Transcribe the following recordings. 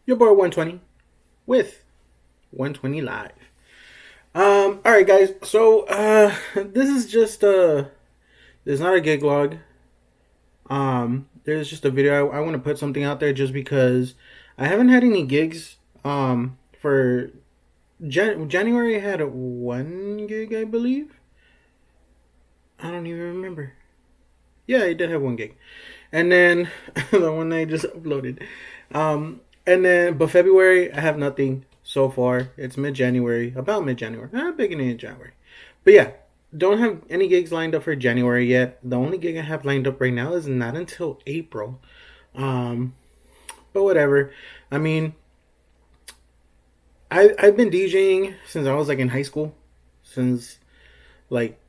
Your boy 120 with 120 Live. Alright guys, so this is just there's not a gig log. There's just a video. I want to put something out there just because I haven't had any gigs. For January I had one gig, I believe. I don't even remember. Yeah, I did have one gig. And then the one I just uploaded. But February I have nothing so far. It's mid-January, about mid-January, beginning of January. But yeah, don't have any gigs lined up for January yet. The only gig I have lined up right now is not until April. But whatever. I mean, I've been DJing since I was like in high school, since like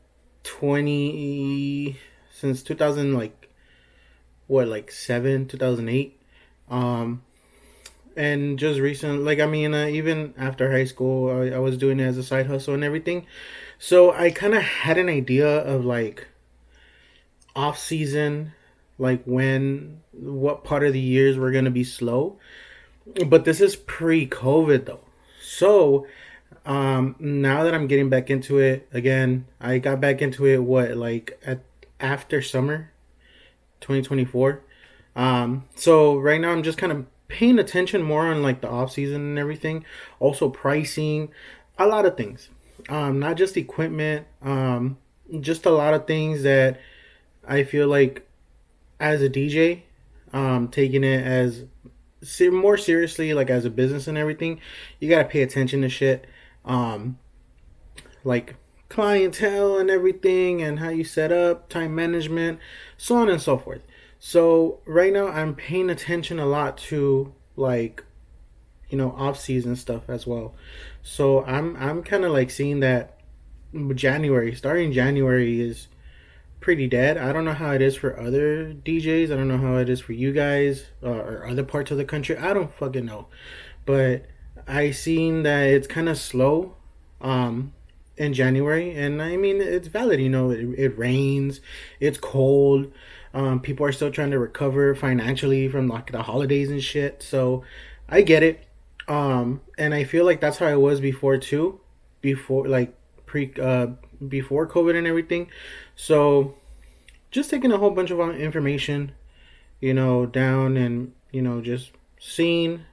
20 since 2000, like what, like 7 2008. And just recent, like, I mean, even after high school, I was doing it as a side hustle and everything. So I kind of had an idea of like off season, like what part of the years were gonna be slow. But this is pre-COVID though. So now that I'm getting back into it again, I got back into it after summer 2024. So right now I'm just kind of paying attention more on like the off season and everything. Also pricing, a lot of things. Not just equipment, just a lot of things that I feel like as a DJ, taking it as more seriously, like as a business and everything, you gotta pay attention to shit, like clientele and everything, and how you set up, time management, so on and so forth. So right now I'm paying attention a lot to like, off season stuff as well. So I'm kind of like seeing that starting January is pretty dead. I don't know how it is for other DJs. I don't know how it is for you guys, or other parts of the country. I don't fucking know. But I seen that it's kind of slow in January, and I mean it's valid. It rains, it's cold. People are still trying to recover financially from like the holidays and shit. So I get it. And I feel like that's how it was before too, before like before COVID and everything. So just taking a whole bunch of information, down, and just seeing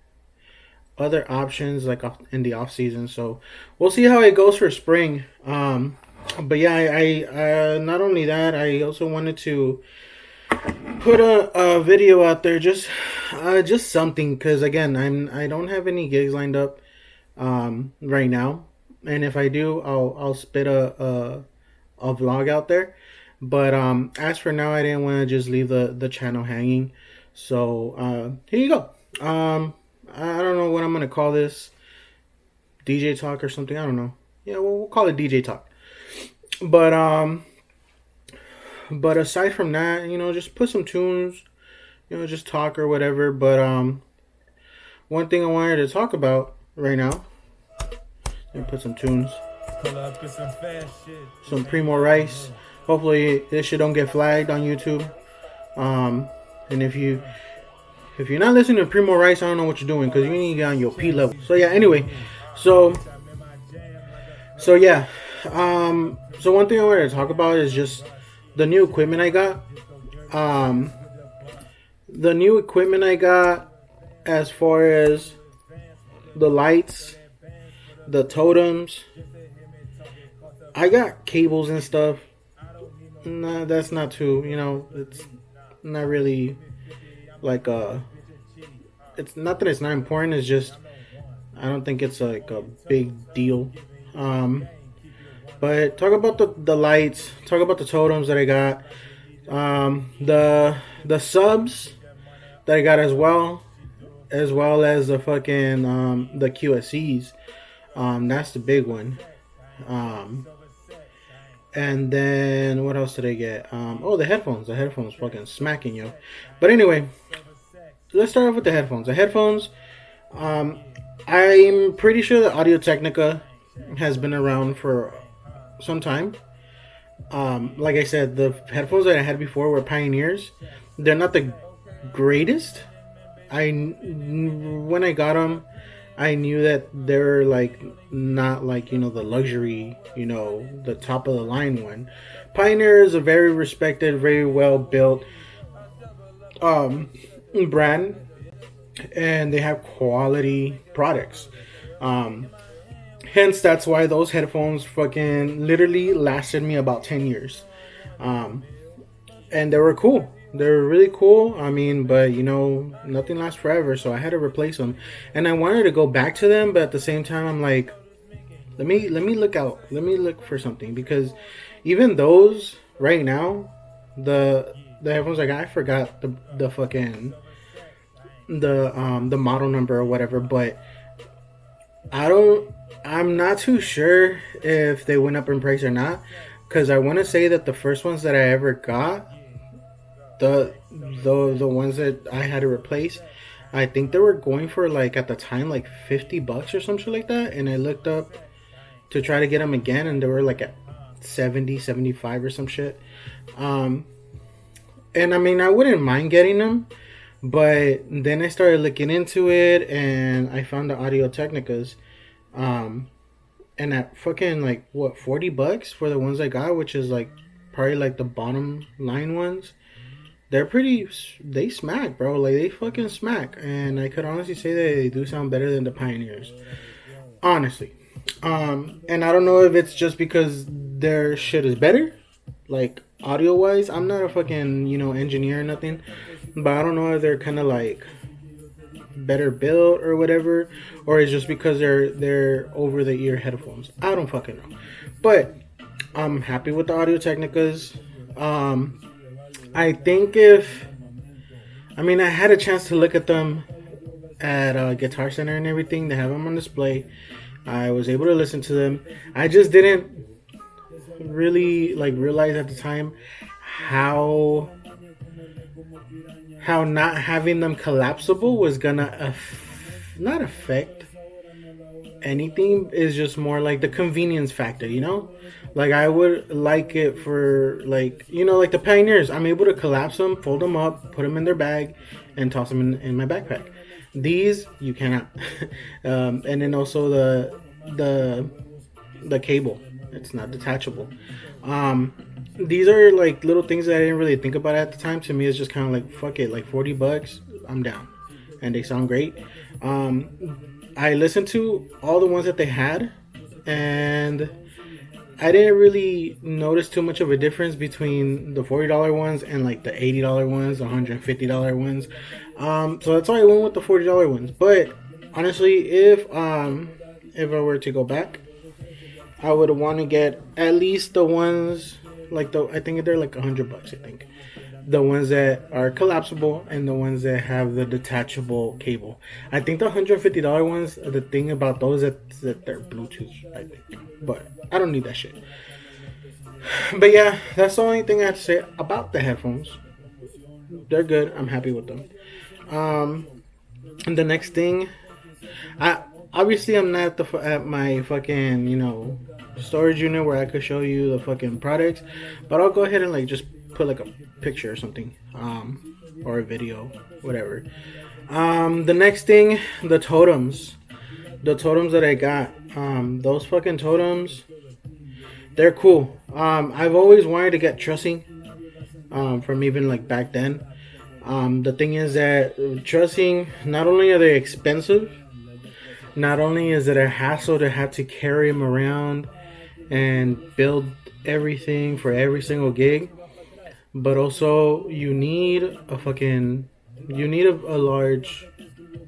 other options like in the off season. So we'll see how it goes for spring. But yeah, I not only that, I also wanted to put a video out there, just something, because again, I don't have any gigs lined up right now, and if I do, I'll spit a vlog out there. But as for now, I didn't want to just leave the channel hanging. So here you go. I don't know what I'm gonna call this, DJ talk or something. I don't know. Yeah, we'll call it DJ talk. But aside from that, just put some tunes, just talk or whatever. But one thing I wanted to talk about right now, and put some tunes, some Primo Rice. Hopefully this shit don't get flagged on YouTube. And if you're not listening to Primo Rice, I don't know what you're doing, because you need to get on your P level. So yeah, anyway, so yeah, so one thing I wanted to talk about is just the new equipment I got. The new equipment I got, as far as the lights, the totems. I got cables and stuff. Nah, that's not too, it's not really like it's not that it's not important, it's just I don't think it's like a big deal. But talk about the lights, talk about the totems that I got, the subs that I got, as well as the fucking the QSCs. That's the big one. And then what else did I get? The headphones. The headphones fucking smacking, yo. But anyway, let's start off with the headphones. The headphones, I'm pretty sure that Audio Technica has been around for some time. Like I said, the headphones that I had before were Pioneers. They're not the greatest. when I got them, I knew that they're like not like the luxury, the top of the line one. Pioneer is a very respected, very well built um, brand, and they have quality products. Um, Hence, that's why those headphones fucking literally lasted me about 10 years. Um, and they were cool. They were really cool. I mean, but nothing lasts forever, so I had to replace them. And I wanted to go back to them, but at the same time, I'm like, let me look out. Let me look for something because even those right now, the headphones I got, I forgot the fucking the model number or whatever, but I don't. I'm not too sure if they went up in price or not, because I want to say that the first ones that I ever got, the ones that I had to replace, I think they were going for like at the time like $50 or something like that, and I looked up to try to get them again, and they were like at 70, 75 or some shit. Um, and I mean, I wouldn't mind getting them, but then I started looking into it, and I found the Audio Technicas. Um, and at fucking like what $40 for the ones I got, which is like probably like the bottom line ones. They're pretty. They smack, bro. Like they fucking smack, and I could honestly say that they do sound better than the Pioneers. Honestly, and I don't know if it's just because their shit is better, like audio wise. I'm not a fucking engineer or nothing, but I don't know if they're kind of like better built or whatever, or it's just because they're over the ear headphones. I don't fucking know, but I'm happy with the Audio Technicas. I think I had a chance to look at them at Guitar Center and everything. They have them on display. I was able to listen to them. I just didn't really like realize at the time how not having them collapsible was gonna not affect anything. Is just more like the convenience factor, like I would like it for like like the Pioneers. I'm able to collapse them, fold them up, put them in their bag, and toss them in my backpack. These you cannot. And then also the cable, it's not detachable. These are like little things that I didn't really think about at the time. To me, it's just kind of like fuck it, like $40, I'm down, and they sound great. I listened to all the ones that they had, and I didn't really notice too much of a difference between the $40 ones and like the $80 ones, the $150 ones. So that's why I went with the $40 ones. But honestly, if I were to go back, I would want to get at least the ones like I think they're like $100. I think the ones that are collapsible and the ones that have the detachable cable. I think the $150 ones. The thing about those that they're Bluetooth. I think, but I don't need that shit. But yeah, that's the only thing I have to say about the headphones. They're good. I'm happy with them. And the next thing, I'm not at my fucking storage unit where I could show you the fucking products, but I'll go ahead and like just put like a picture or something, or a video, whatever. The next thing, the totems that I got, those fucking totems, they're cool. I've always wanted to get trussing, from even like back then. The thing is that trussing, not only are they expensive, not only is it a hassle to have to carry them around and build everything for every single gig, but also you need a large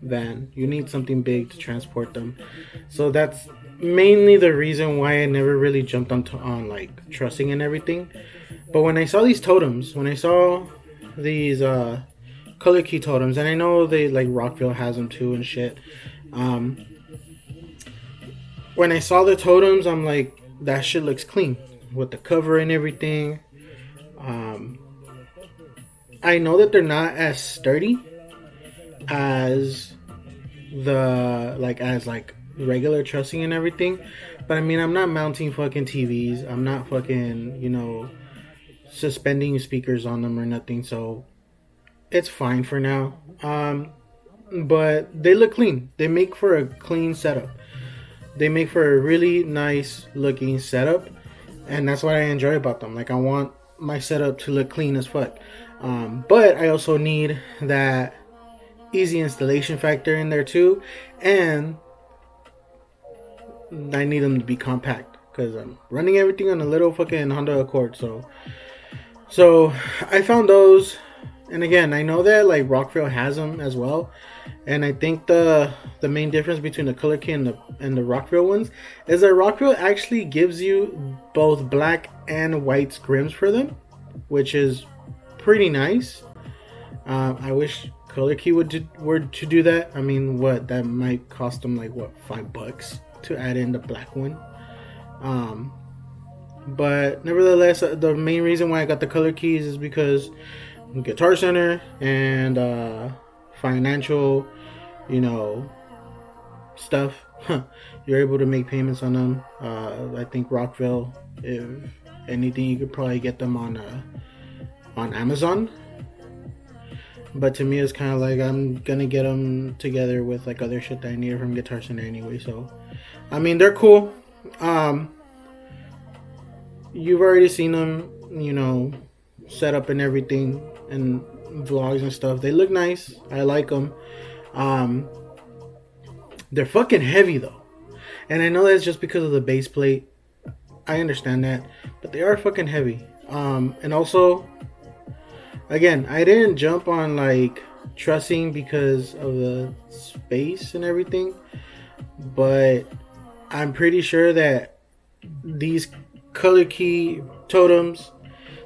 van. You need something big to transport them. So that's mainly the reason why I never really jumped on like trussing and everything. But when I saw these totems, when I saw these color key totems, and I know they like Rockville has them too and shit. When I saw the totems, I'm like, that shit looks clean with the cover and everything. I know that they're not as sturdy as regular trussing and everything, but I mean, I'm not mounting fucking TVs. I'm not fucking suspending speakers on them or nothing. So it's fine for now. but they look clean. They make for a clean setup. They make for a really nice looking setup, and that's what I enjoy about them. Like I want my setup to look clean as fuck, but I also need that easy installation factor in there too, and I need them to be compact because I'm running everything on a little fucking Honda Accord. So I found those, and again, I know that like Rockville has them as well, and I think the main difference between the Color Key and the Rockville ones is that Rockville actually gives you both black and white scrims for them, which is pretty nice. I wish Color Key were to do that. I mean, what that might cost them like what $5 to add in the black one. But nevertheless, the main reason why I got the Color Keys is because Guitar Center and financial, stuff. You're able to make payments on them. I think Rockville, if anything, you could probably get them on Amazon. But to me, it's kind of like I'm gonna get them together with like other shit that I need from Guitar Center anyway. So, I mean, they're cool. You've already seen them, set up and everything, and vlogs and stuff. They look nice. I like them. They're fucking heavy though, and I know that's just because of the base plate. I understand that, but they are fucking heavy. And also, again, I didn't jump on like trussing because of the space and everything, but I'm pretty sure that these Color Key totems,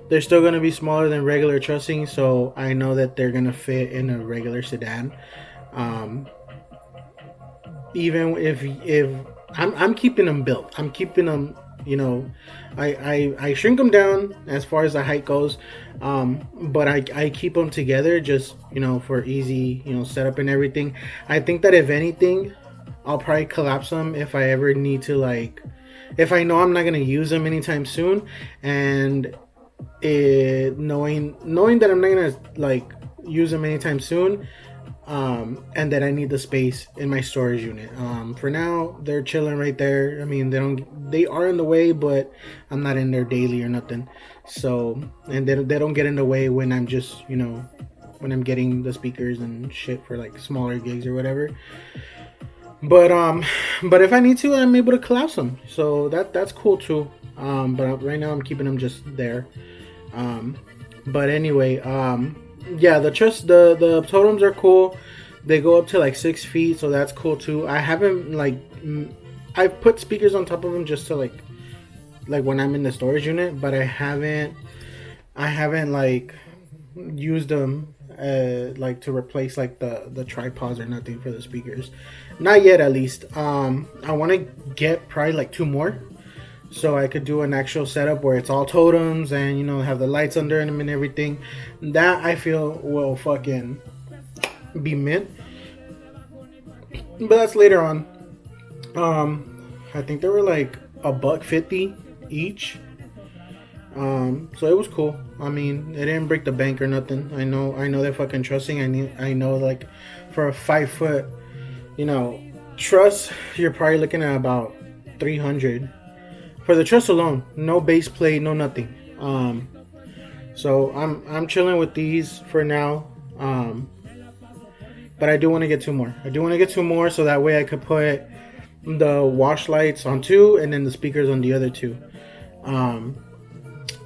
they're still going to be smaller than regular trussing, so I know that they're going to fit in a regular sedan. Even if I'm keeping them built, I'm keeping them, I shrink them down as far as the height goes, but I keep them together just for easy setup and everything. I think that if anything, I'll probably collapse them if I ever need to, like, if I know I'm not gonna use them anytime soon, and knowing that I'm not gonna like use them anytime soon, and that I need the space in my storage unit. For now, they're chilling right there. I mean, they are in the way, but I'm not in there daily or nothing. So, and they don't get in the way when I'm just when I'm getting the speakers and shit for like smaller gigs or whatever. But if I need to, I'm able to collapse them. So that's cool too. But right now I'm keeping them just there. But anyway, yeah, the totems are cool. They go up to like 6 feet, so that's cool too. I haven't I've put speakers on top of them just to like when I'm in the storage unit, but I haven't like used them to replace like the tripods or nothing for the speakers, not yet at least. I want to get probably like 2 more, so I could do an actual setup where it's all totems and have the lights under them and everything. That I feel will fucking be mint, but that's later on. I think they were like $1.50 each. So it was cool. I mean, it didn't break the bank or nothing. I know they're fucking trussing. I know like for a 5-foot, truss, you're probably looking at about 300 for the truss alone. No base plate, no nothing. So I'm chilling with these for now. But I do want to get 2 more. I do want to get 2 more so that way I could put the wash lights on 2 and then the speakers on the other 2.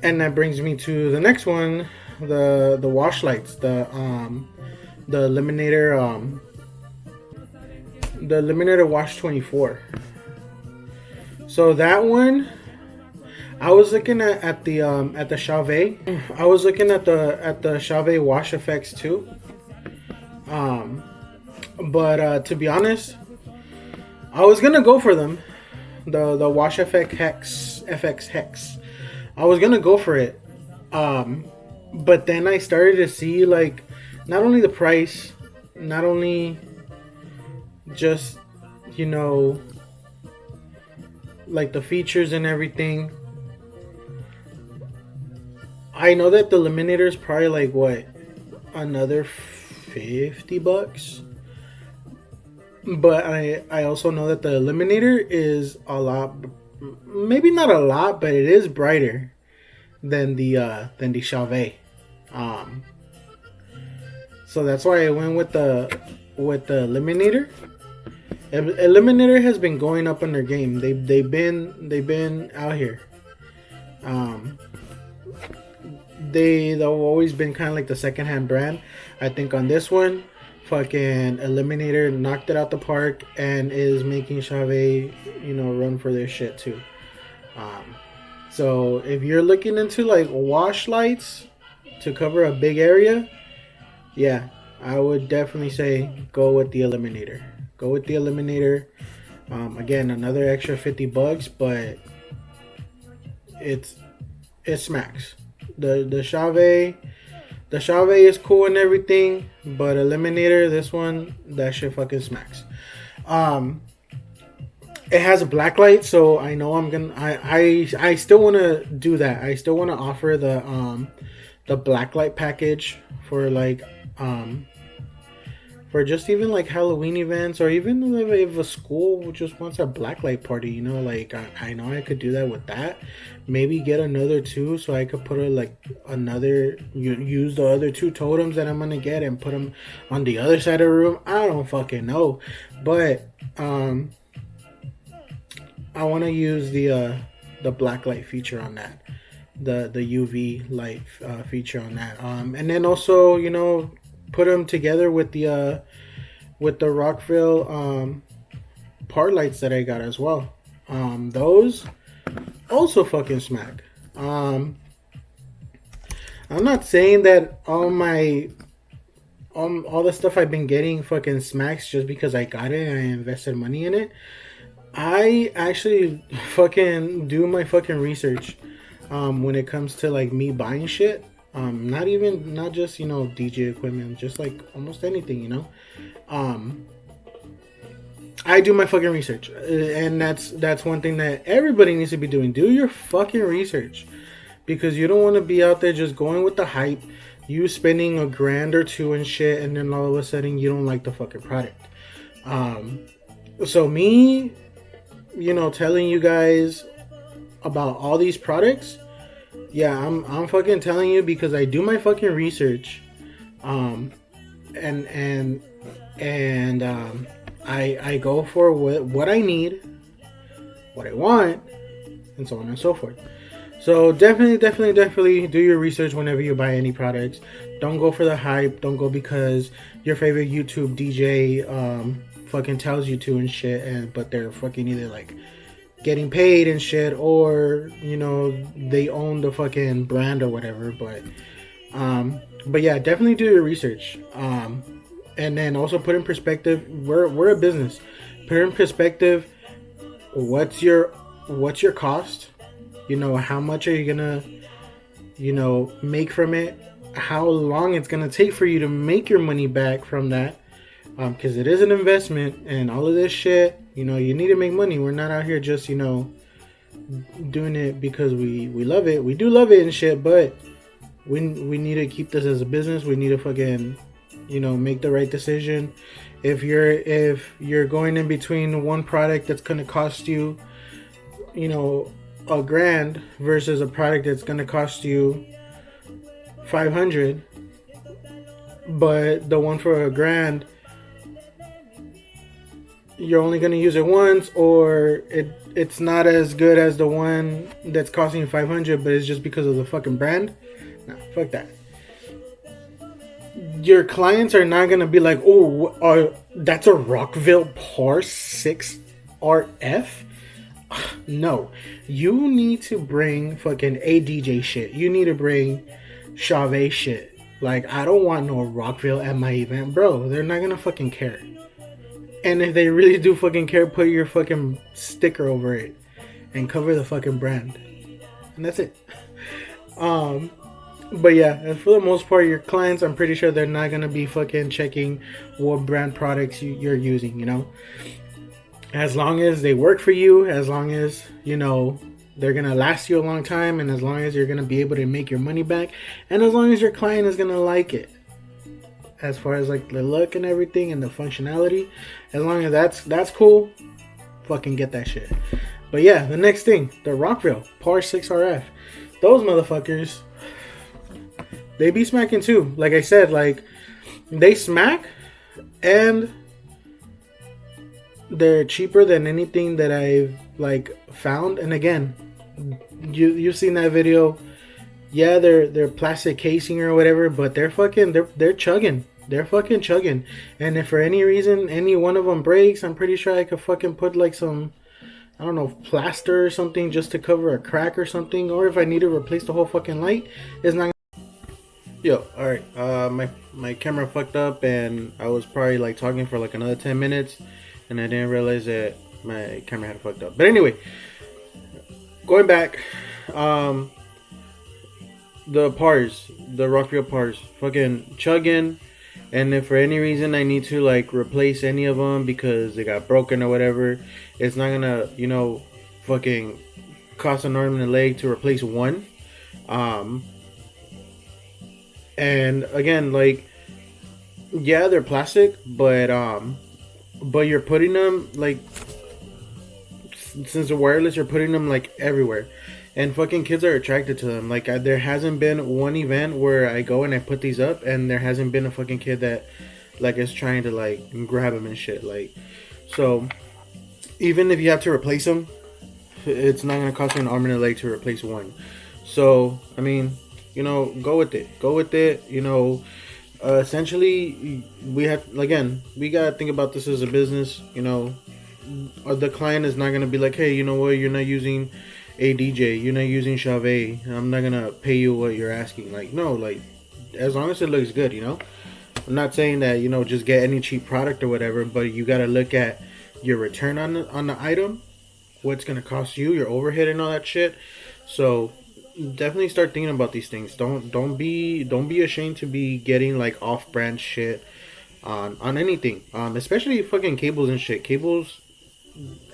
And that brings me to the next one, the wash lights, the Eliminator Wash 24. So that one, I was looking at the Chauvet. I was looking at the Chauvet Wash Effects too. But to be honest, I was gonna go for them, the Wash Effect FX Hex. I was gonna go for it, but then I started to see like not only the price, not only just like the features and everything. I know that the Eliminator is probably like what, another $50. But I also know that the Eliminator is a lot, maybe not a lot, but it is brighter than the Chauvet. Um, so that's why I went with the Eliminator. Eliminator has been going up in their game. They've been out here. Um, they've always been kind of like the second hand brand. I think on this one, fucking Eliminator knocked it out the park and is making Chauvet, run for their shit too. Um, so if you're looking into like wash lights to cover a big area, yeah, I would definitely say go with the Eliminator. Go with the Eliminator. Again, another extra $50, but it's it smacks. The Chauvet is cool and everything, but Eliminator, this one, that shit fucking smacks. Um, it has a black light, so I know I'm gonna. I still want to do that. I still want to offer the black light package for like for just even like Halloween events, or even if a school just wants a blacklight party, like I know I could do that with that. Maybe get another two so I could put a like another use the other two totems that I'm gonna get and put them on the other side of the room. I don't fucking know, but I want to use the blacklight feature on that, the UV light feature on that, and then also put them together with the Rockville part lights that I got as well. Those also fucking smack. I'm not saying that all the stuff I've been getting fucking smacks just because I got it and I invested money in it. I actually fucking do my fucking research when it comes to like me buying shit. Not just DJ equipment, just like almost anything. I do my fucking research, and that's one thing that everybody needs to be doing. Do your fucking research, because you don't want to be out there just going with the hype, you spending a grand or two and shit, and then all of a sudden you don't like the fucking product. So me, telling you guys about all these products. Yeah, I'm fucking telling you because I do my fucking research, and I go for what I need, what I want, and so on and so forth. So definitely do your research whenever you buy any products. Don't go for the hype. Don't go because your favorite YouTube DJ fucking tells you to and shit, but they're fucking either like getting paid and shit, or they own the fucking brand or whatever. But yeah, definitely do your research, and then also put in perspective, we're a business. Put in perspective, what's your cost, how much are you gonna make from it, how long it's gonna take for you to make your money back from that, because it is an investment and all of this shit. You need to make money. We're not out here just, doing it because we love it. We do love it and shit, but we need to keep this as a business. We need to fucking, make the right decision. If you're going in between one product that's gonna cost you, a grand versus a product that's gonna cost you 500, but the one for a grand, you're only going to use it once, or it's not as good as the one that's costing you 500, but it's just because of the fucking brand. Nah, fuck that. Your clients are not going to be like, oh, that's a Rockville Par 6 RF? No. You need to bring fucking ADJ shit. You need to bring Chauvet shit. Like, I don't want no Rockville at my event. Bro, they're not going to fucking care. And if they really do fucking care, put your fucking sticker over it and cover the fucking brand. And that's it. But yeah, and for the most part, your clients, I'm pretty sure they're not going to be fucking checking what brand products you're using, As long as they work for you, as long as, they're going to last you a long time, and as long as you're going to be able to make your money back, and as long as your client is going to like it. as far as like the look and everything and the functionality. As long as that's cool, fucking get that shit. But yeah, the next thing, the Rockville Par 6 RF. Those motherfuckers, they be smacking too. Like I said, like they smack, and they're cheaper than anything that I've like found. And again, you've seen that video. Yeah, they're plastic casing or whatever, but they're chugging. They're fucking chugging. And if for any reason any one of them breaks, I'm pretty sure I could fucking put like some, I don't know, plaster or something just to cover a crack or something. Or if I need to replace the whole fucking light, it's not. Yo, all right. My camera fucked up, and I was probably like talking for like another 10 minutes, and I didn't realize that my camera had fucked up. But anyway, going back, the pars, the Rockville pars, fucking chugging. And if for any reason I need to like replace any of them because they got broken or whatever, it's not gonna, fucking cost an arm and a leg to replace one. And again, like, yeah, they're plastic, but you're putting them like, since they're wireless, you're putting them like everywhere. And fucking kids are attracted to them. Like, there hasn't been one event where I go and I put these up, and there hasn't been a fucking kid that, like, is trying to, like, grab them and shit. Like, so, even if you have to replace them, it's not going to cost you an arm and a leg to replace one. So, I mean, go with it. Go with it. Essentially, we got to think about this as a business. The client is not going to be like, hey, you know what, you're not using a DJ, you're not using Chauvet, I'm not gonna pay you what you're asking. Like, no, like, as long as it looks good, I'm not saying that, just get any cheap product or whatever, but you gotta look at your return on the item, what's gonna cost you, your overhead and all that shit. So definitely start thinking about these things. Don't be ashamed to be getting like off-brand shit on anything, especially fucking cables and shit. Cables,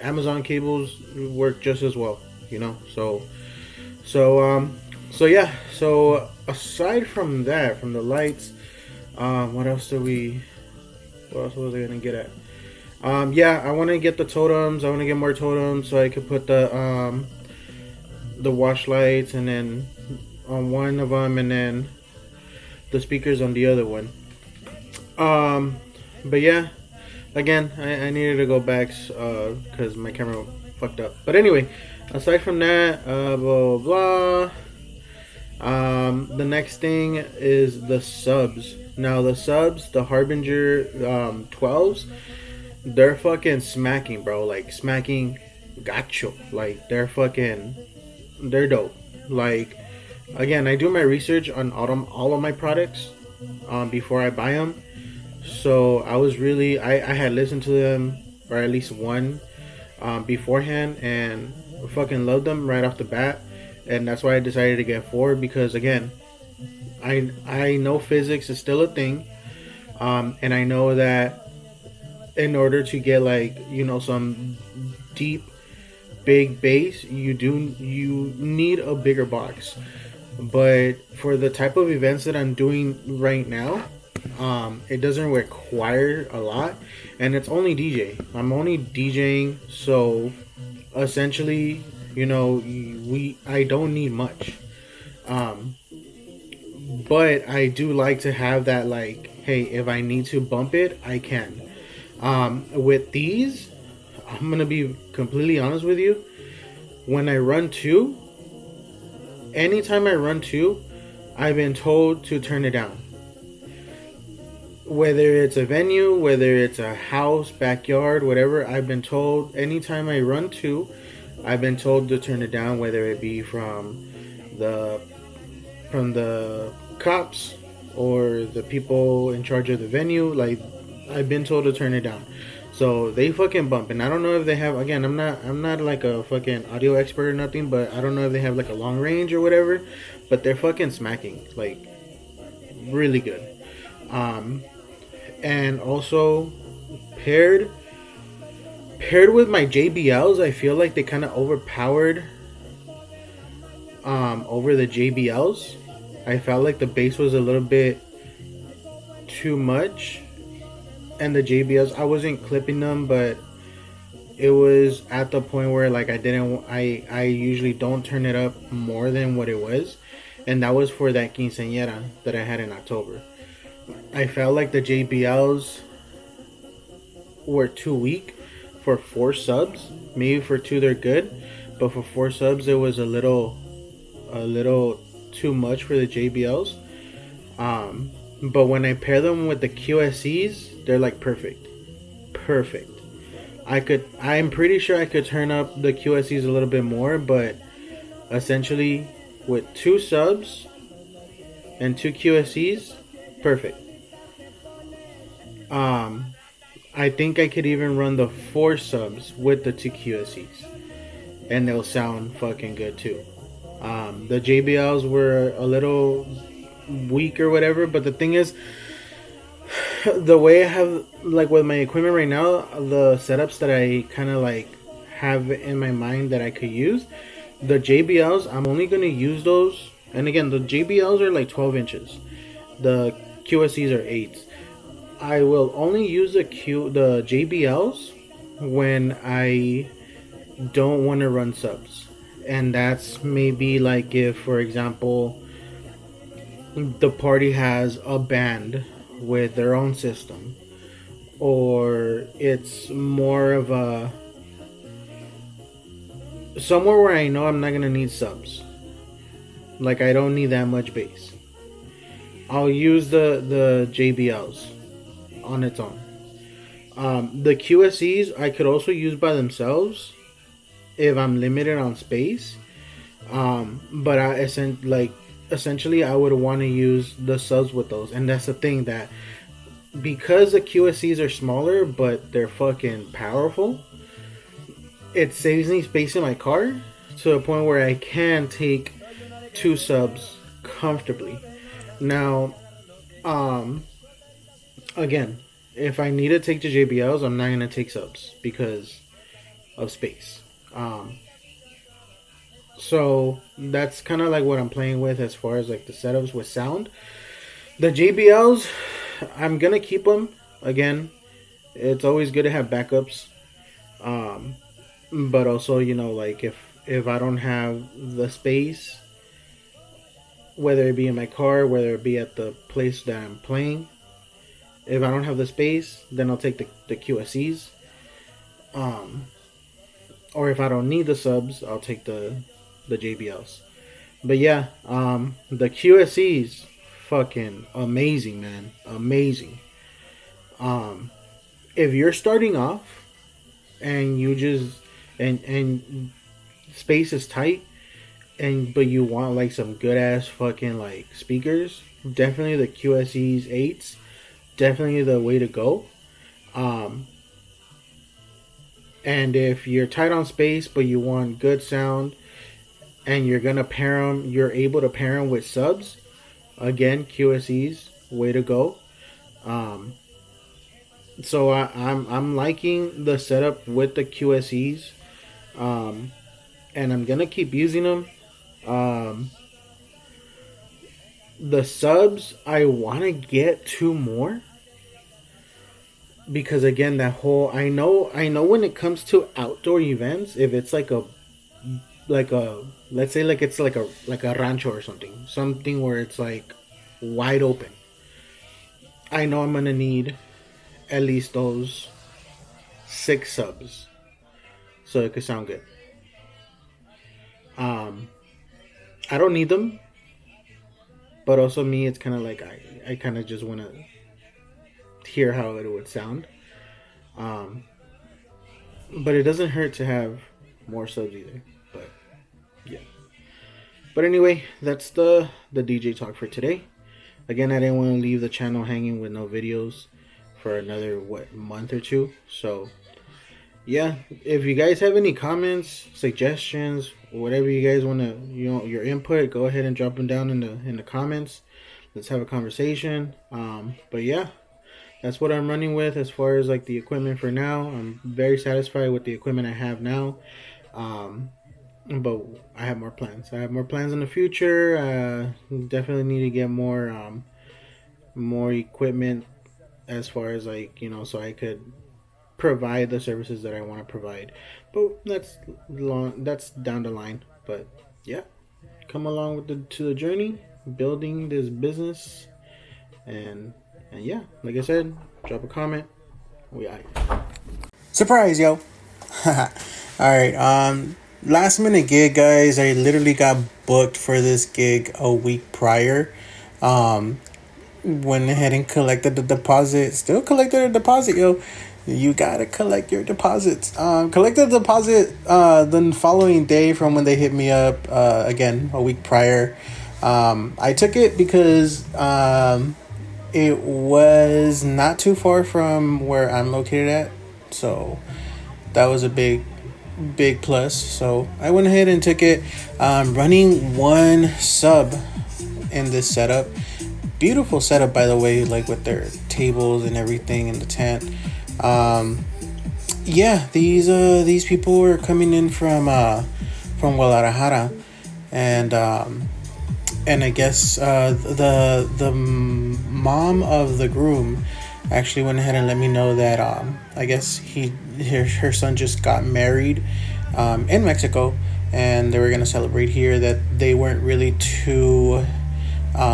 Amazon cables work just as well. So yeah. So aside from that, from the lights, what else was I gonna get at? Yeah, I want to get the totems. I want to get more totems so I could put the wash lights, and then on one of them, and then the speakers on the other one. But yeah, again, I needed to go back because my camera fucked up. But anyway. Aside from that, blah, blah, blah. The next thing is the subs. Now the subs, the Harbinger 12s, they're fucking smacking, bro. Like, smacking gacho. Like, they're dope. Like, again, I do my research on all of my products before I buy them. So I was really, I had listened to them, or at least one beforehand, and fucking loved them right off the bat. And that's why I decided to get 4, because again, I know physics is still a thing, and I know that in order to get like some deep big bass, you need a bigger box. But for the type of events that I'm doing right now, it doesn't require a lot, and it's only DJ. I'm only DJing, so essentially, I don't need much. But I do like to have that, like, hey, if I need to bump it, I can. With these, I'm gonna be completely honest with you. When I run 2, anytime I run 2, I've been told to turn it down. Whether it's a venue, whether it's a house, backyard, whatever, I've been told anytime I run 2, I've been told to turn it down, whether it be from the cops or the people in charge of the venue. Like, I've been told to turn it down. So they fucking bump, and I don't know if they have. Again, I'm not like a fucking audio expert or nothing, but I don't know if they have like a long range or whatever. But they're fucking smacking, like, really good. And also paired with my JBLs, I feel like they kind of overpowered over the JBLs. I felt like the bass was a little bit too much, and the JBLs, I wasn't clipping them, but it was at the point where like I usually don't turn it up more than what it was, and that was for that quinceañera that I had in October. I felt like the JBLs were too weak for 4 subs. Maybe for 2 they're good, but for 4 subs it was a little too much for the JBLs. But when I pair them with the QSEs, they're like perfect, perfect. I'm pretty sure I could turn up the QSEs a little bit more, but essentially with 2 subs and 2 QSEs, perfect. Um, I think I could even run the 4 subs with the 2 QSEs, and they'll sound fucking good too. The JBLs were a little weak or whatever, but the thing is, the way I have like with my equipment right now, the setups that I kind of like have in my mind that I could use, the JBLs, I'm only gonna use those. And again, the JBLs are like 12 inches. The QSCs are 8s. I will only use the JBLs when I don't want to run subs. And that's maybe like if, for example, the party has a band with their own system, or it's more of a somewhere where I know I'm not gonna need subs. Like I don't need that much bass. I'll use the JBLs on its own. The QSEs I could also use by themselves if I'm limited on space. But essentially I would want to use the subs with those, and that's the thing that because the QSCs are smaller but they're fucking powerful, it saves me space in my car to a point where I can take 2 subs comfortably. Now, again, if I need to take the JBLs, I'm not gonna take subs because of space. So that's kind of like what I'm playing with as far as like the setups with sound. The JBLs, I'm gonna keep them. Again, it's always good to have backups. Um, but also, like if I don't have the space, whether it be in my car, whether it be at the place that I'm playing, if I don't have the space, then I'll take the QSCs. Um, or if I don't need the subs, I'll take the JBLs. But yeah, the QSCs, fucking amazing, man, amazing. Um, if you're starting off and you just and space is tight, and but you want like some good ass fucking like speakers, definitely the QSE's 8s, definitely the way to go. Um, and if you're tight on space but you want good sound and you're able to pair them with subs, again, QSE's way to go. Um, so I'm liking the setup with the QSE's, and I'm gonna keep using them. Um, the subs, I want to get 2 more because again, that whole I know when it comes to outdoor events, if it's like a let's say like it's like a rancho or something where it's like wide open. I know I'm gonna need at least those 6 subs so it could sound good. Um, I don't need them, but also me, it's kind of like I kind of just want to hear how it would sound. Um, but it doesn't hurt to have more subs either. But yeah. But anyway, that's the DJ talk for today. Again, I didn't want to leave the channel hanging with no videos for another month or two. So yeah, if you guys have any comments, suggestions, whatever you guys want to, your input, go ahead and drop them down in the comments. Let's have a conversation. But yeah, that's what I'm running with as far as like the equipment for now. I'm very satisfied with the equipment I have now. But I have more plans. I have more plans in the future. Definitely need to get more more equipment as far as like, so I could provide the services that I want to provide. But that's down the line. But yeah, come along with the journey, building this business, and yeah, like I said, drop a comment. We out here. Surprise, yo. All right. Last minute gig, guys. I literally got booked for this gig a week prior. Um, Went ahead and collected the deposit. Still collected a deposit, yo. You gotta collect your deposits. Collected the deposit the following day from when they hit me up. Again, a week prior. I took it because it was not too far from where I'm located at, so that was a big plus. So I went ahead and took it. Running one sub in this setup. Beautiful setup, by the way, like with their tables and everything in the tent. Yeah, these people were coming in from Guadalajara, and I guess the mom of the groom actually went ahead and let me know that I guess her son just got married in Mexico, and they were gonna celebrate here. That they weren't really too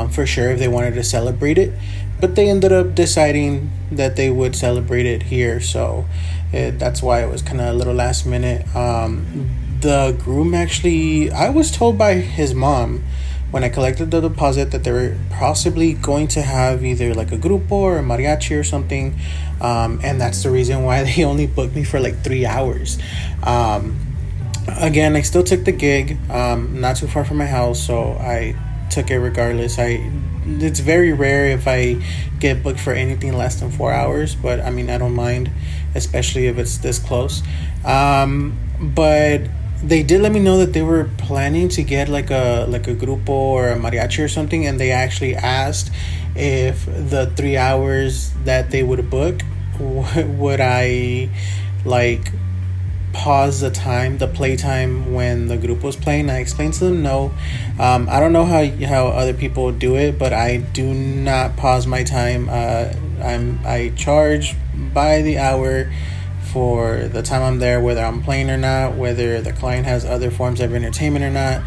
for sure if they wanted to celebrate it, but they ended up deciding that they would celebrate it here. So that's why it was kind of a little last minute. The groom actually, I was told by his mom when I collected the deposit that they were possibly going to have either like a grupo or a mariachi or something, and that's the reason why they only booked me for like 3 hours. Again, I still took the gig, not too far from my house, so I took it regardless. It's very rare if I get booked for anything less than 4 hours, but I mean, I don't mind, especially if it's this close. But they did let me know that they were planning to get like a grupo or a mariachi or something, and they actually asked if the 3 hours that they would book, would I like pause the playtime when the group was playing. I explained to them no. I don't know how other people do it, but I do not pause my time. I charge by the hour for the time I'm there, whether I'm playing or not, whether the client has other forms of entertainment or not.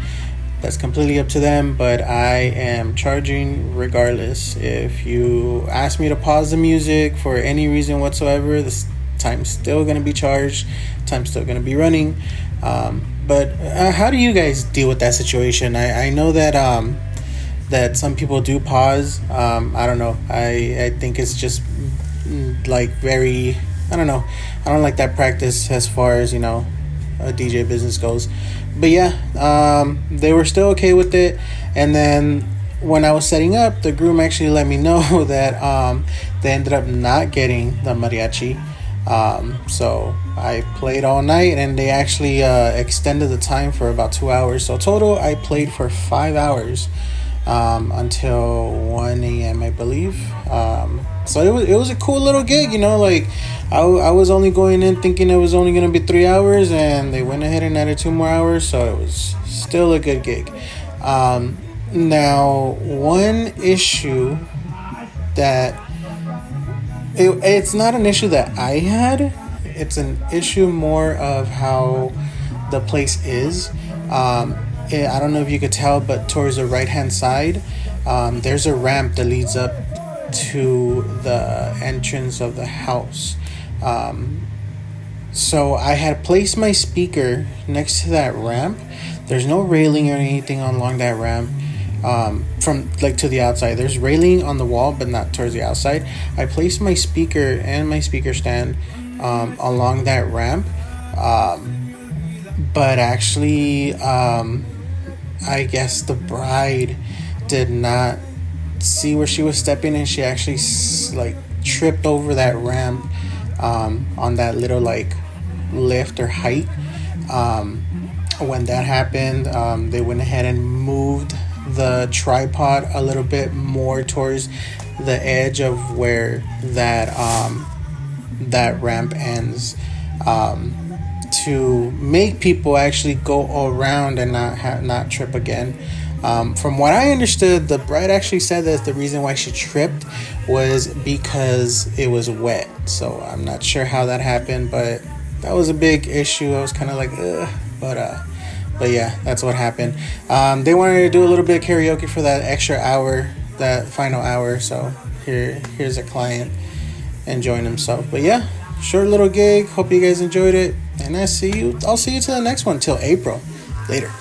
That's completely up to them, but I am charging regardless. If you ask me to pause the music for any reason whatsoever, this time's still going to be charged. Time's still going to be running. But how do you guys deal with that situation? I know that that some people do pause. I don't know. I think it's just like very, I don't know. I don't like that practice as far as, a DJ business goes. But yeah, they were still okay with it. And then when I was setting up, the groom actually let me know that they ended up not getting the mariachi. So I played all night, and they actually extended the time for about 2 hours. So total, I played for 5 hours until 1 a.m. I believe. So it was a cool little gig, like I was only going in thinking it was only going to be 3 hours, and they went ahead and added 2 more hours. So it was still a good gig. Now, one issue that it's not an issue that I had. It's an issue more of how the place is. I don't know if you could tell, but towards the right-hand side, there's a ramp that leads up to the entrance of the house. So I had placed my speaker next to that ramp. There's no railing or anything along that ramp. From like to the outside, there's railing on the wall, but not towards the outside. I placed my speaker and my speaker stand along that ramp, but actually I guess the bride did not see where she was stepping, and she actually like tripped over that ramp on that little like lift or height. When that happened, they went ahead and moved the tripod a little bit more towards the edge of where that ramp ends, to make people actually go around and not trip again. From what I understood, the bride actually said that the reason why she tripped was because it was wet. So I'm not sure how that happened, but that was a big issue. I was kind of like, ugh. But yeah, that's what happened. They wanted to do a little bit of karaoke for that extra hour, that final hour. So here's a client enjoying himself. But yeah, short little gig. Hope you guys enjoyed it, and I'll see you to the next one till April. Later.